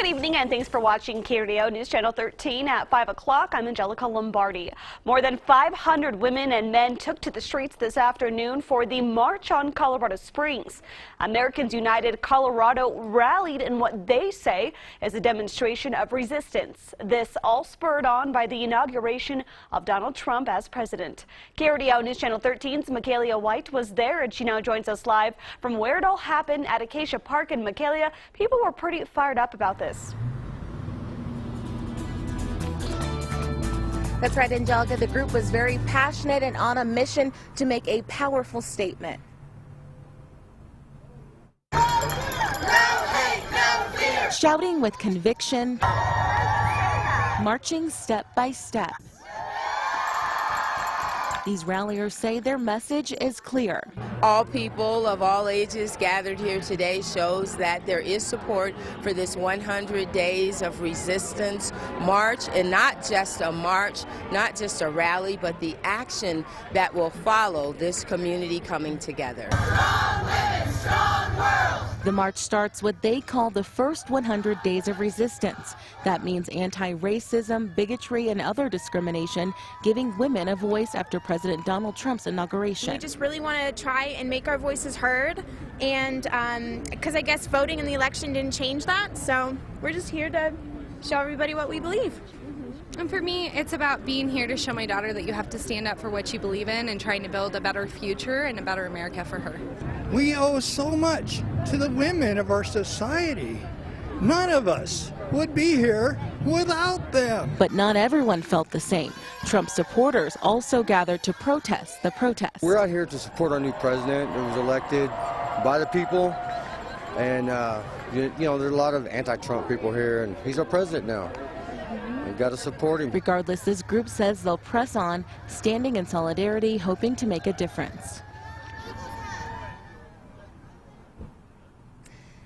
Good evening and thanks for watching KRDO News Channel 13 at 5 o'clock. I'm Angelica Lombardi. More than 500 women and men took to the streets this afternoon for the March on Colorado Springs. Americans United Colorado rallied in what they say is a demonstration of resistance. This all spurred on by the inauguration of Donald Trump as president. KRDO News Channel 13's Michaela White was there and she now joins us live from where it all happened at Acacia Park. And Michaela, people were pretty fired up about this. That's right, Angelica. The group was very passionate and on a mission to make a powerful statement. No hate, no fear. Shouting with conviction, marching step by step. These ralliers say their message is clear. All people of all ages gathered here today shows that there is support for this 100 days of resistance march, and not just a march, not just a rally, but the action that will follow this community coming together. Strong women, strong world. The march starts what they call the first 100 days of resistance. That means anti-racism, bigotry, and other discrimination, giving women a voice after President Donald Trump's inauguration. We just really want to try and make our voices heard, and because I guess voting in the election didn't change that, so we're just here to show everybody what we believe. And for me, it's about being here to show my daughter that you have to stand up for what you believe in and trying to build a better future and a better America for her. We owe so much to the women of our society. None of us would be here without them. But not everyone felt the same. Trump supporters also gathered to protest the protest. We're out here to support our new president who was elected by the people. And, you know, there's a lot of anti-Trump people here, and he's our president now. We've got to support him. Regardless, this group says they'll press on, standing in solidarity, hoping to make a difference.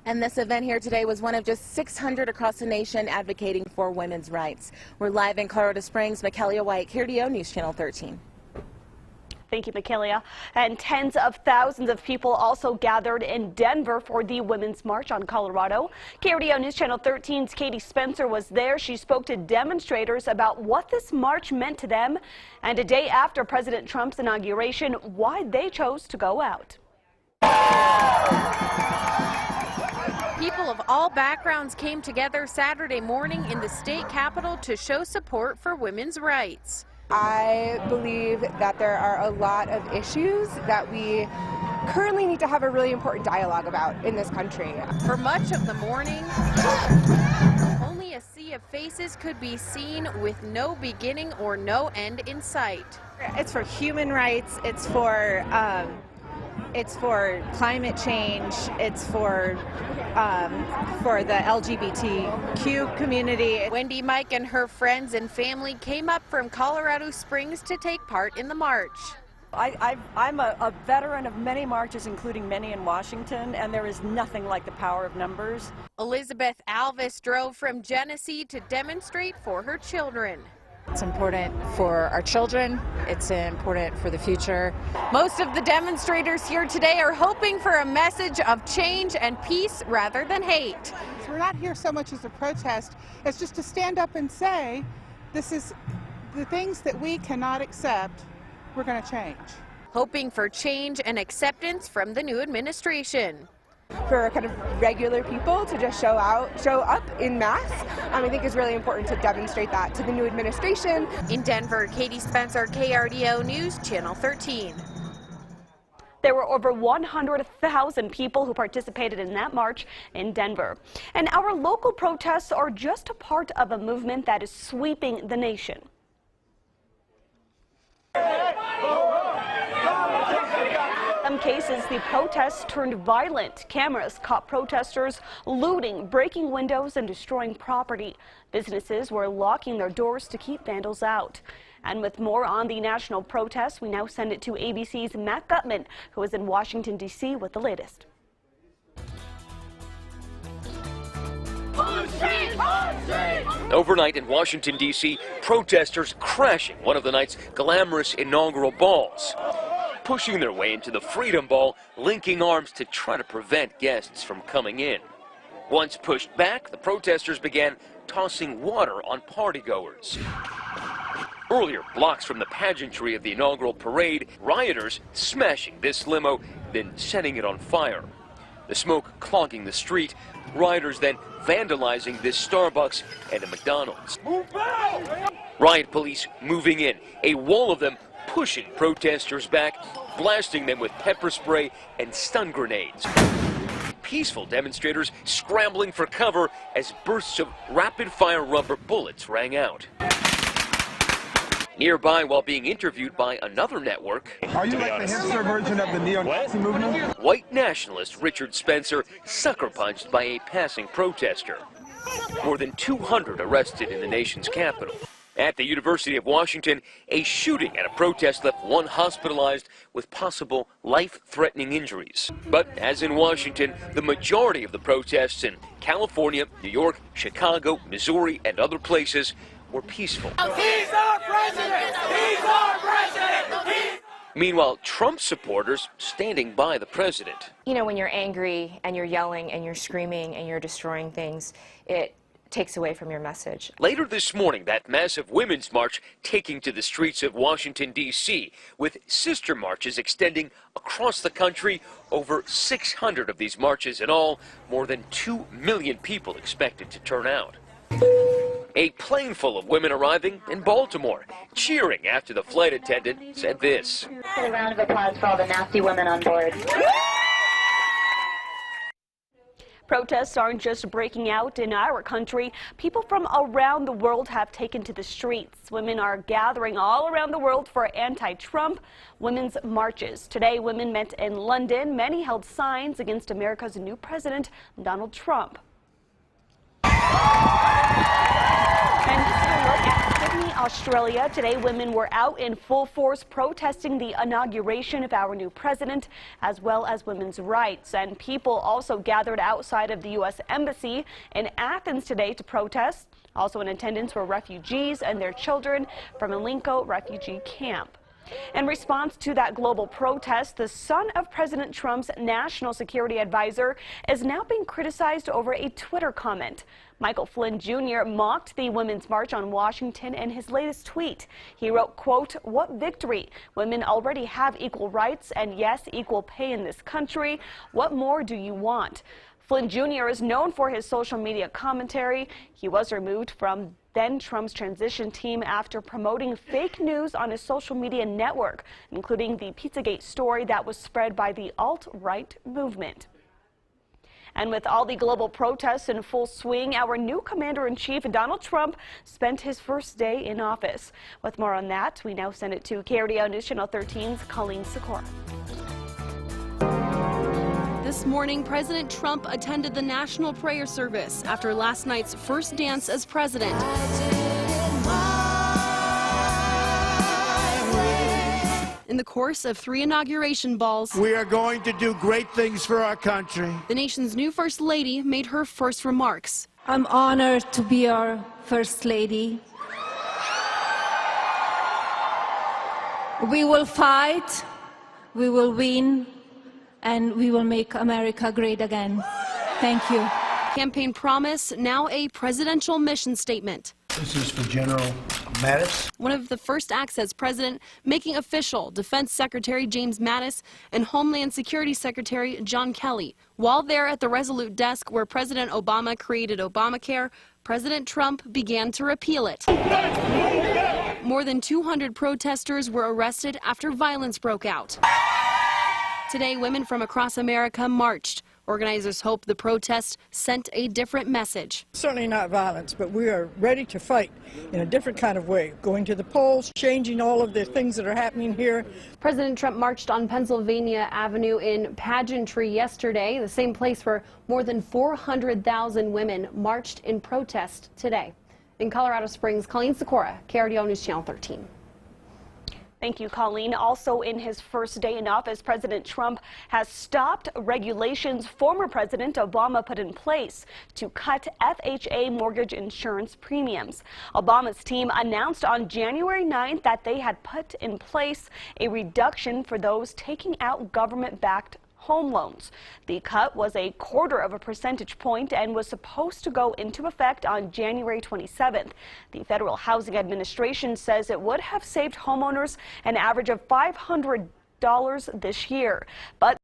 And this event here today was one of just 600 across the nation advocating for women's rights. We're live in Colorado Springs. Michaela White, KRDO News Channel 13. Thank you, Michaela. And tens of thousands of people also gathered in Denver for the Women's March on Colorado. KRDO News Channel 13's Katie Spencer was there. She spoke to demonstrators about what this march meant to them, and a day after President Trump's inauguration, why they chose to go out. People of all backgrounds came together Saturday morning in the state capitol to show support for women's rights. I believe that there are a lot of issues that we currently need to have a really important dialogue about in this country. For much of the morning, only a sea of faces could be seen with no beginning or no end in sight. It's for human rights, it's for climate change, it's for the LGBTQ community. Wendy Mike and her friends and family came up from Colorado Springs to take part in the march. I'm a veteran of many marches, including many in Washington, and there is nothing like the power of numbers. Elizabeth Alvis drove from Genesee to demonstrate for her children. It's important for our children. It's important for the future. Most of the demonstrators here today are hoping for a message of change and peace rather than hate. We're not here so much as a protest. It's just to stand up and say, this is the things that we cannot accept, we're going to change. Hoping for change and acceptance from the new administration. For kind of regular people to just show up in mass, I think is really important to demonstrate that to the new administration. In Denver, Katie Spencer, KRDO News Channel 13. There were over 100,000 people who participated in that march in Denver. And our local protests are just a part of a movement that is sweeping the nation. In some cases, the protests turned violent. Cameras caught protesters looting, breaking windows, and destroying property. Businesses were locking their doors to keep vandals out. And with more on the national protests, we now send it to ABC's Matt Gutman, who is in Washington, D.C. with the latest. Overnight in Washington, D.C., protesters crashing one of the night's glamorous inaugural balls. pushing their way into the Freedom Ball, linking arms to try to prevent guests from coming in. Once pushed back, the protesters began tossing water on partygoers. Earlier, blocks from the pageantry of the inaugural parade, rioters smashing this limo, then setting it on fire. The smoke clogging the street, rioters then vandalizing this Starbucks and a McDonald's. Riot police moving in, a wall of them pushing protesters back, blasting them with pepper spray and stun grenades. Peaceful demonstrators scrambling for cover as bursts of rapid-fire rubber bullets rang out. Nearby, while being interviewed by another network, are you like the hipster version of the neo-Nazi movement? White nationalist Richard Spencer sucker punched by a passing protester. More than 200 arrested in the nation's capital. At the University of Washington, a shooting at a protest left one hospitalized with possible life-threatening injuries. But as in Washington, the majority of the protests in California, New York, Chicago, Missouri, and other places were peaceful. He's our president! He's our president! Meanwhile, Trump supporters standing by the president. You know, when you're angry and you're yelling and you're screaming and you're destroying things, it takes away from your message. Later this morning, that massive women's march taking to the streets of Washington, D.C., with sister marches extending across the country. Over 600 of these marches in all, more than 2 million people expected to turn out. A plane full of women arriving in Baltimore, cheering after the flight attendant said this. A round of applause for all the nasty women on board. Protests aren't just breaking out in our country. People from around the world have taken to the streets. Women are gathering all around the world for anti-Trump women's marches. Today, women met in London. Many held signs against America's new president, Donald Trump. And just a look at Sydney, Australia. Today, women were out in full force protesting the inauguration of our new president, as well as women's rights. And people also gathered outside of the U.S. Embassy in Athens today to protest. Also in attendance were refugees and their children from Alinco refugee camp. In response to that global protest, the son of President Trump's national security advisor is now being criticized over a Twitter comment. Michael Flynn Jr. mocked the Women's March on Washington in his latest tweet. He wrote, quote, "What victory? Women already have equal rights and, yes, equal pay in this country. What more do you want?" Flynn Jr. is known for his social media commentary. He was removed from then Trump's transition team after promoting fake news on his social media network, including the Pizzagate story that was spread by the alt-right movement. And with all the global protests in full swing, our new commander-in-chief, Donald Trump, spent his first day in office. With more on that, we now send it to KRDO News Channel 13's Colleen Sikora. This morning, President Trump attended the National Prayer Service after last night's first dance as president. In the course of 3 inauguration balls, we are going to do great things for our country. The nation's new First Lady made her first remarks. I'm honored to be our First Lady. We will fight, we will win, and we will make America great again. Thank you. Campaign promise, now a presidential mission statement. This is for General Mattis. One of the first acts as president, making official Defense Secretary James Mattis and Homeland Security Secretary John Kelly. While there at the Resolute desk where President Obama created Obamacare, President Trump began to repeal it. More than 200 protesters were arrested after violence broke out. Today, women from across America marched. Organizers hope the protest sent a different message. Certainly not violence, but we are ready to fight in a different kind of way, going to the polls, changing all of the things that are happening here. President Trump marched on Pennsylvania Avenue in pageantry yesterday, the same place where more than 400,000 women marched in protest today. In Colorado Springs, Colleen Sikora, KRDO News Channel 13. Thank you, Colleen. Also in his first day in office, President Trump has stopped regulations former President Obama put in place to cut FHA mortgage insurance premiums. Obama's team announced on January 9th that they had put in place a reduction for those taking out government-backed home loans. The cut was 0.25 percentage point and was supposed to go into effect on January 27th. The Federal Housing Administration says it would have saved homeowners an average of $500 this year, but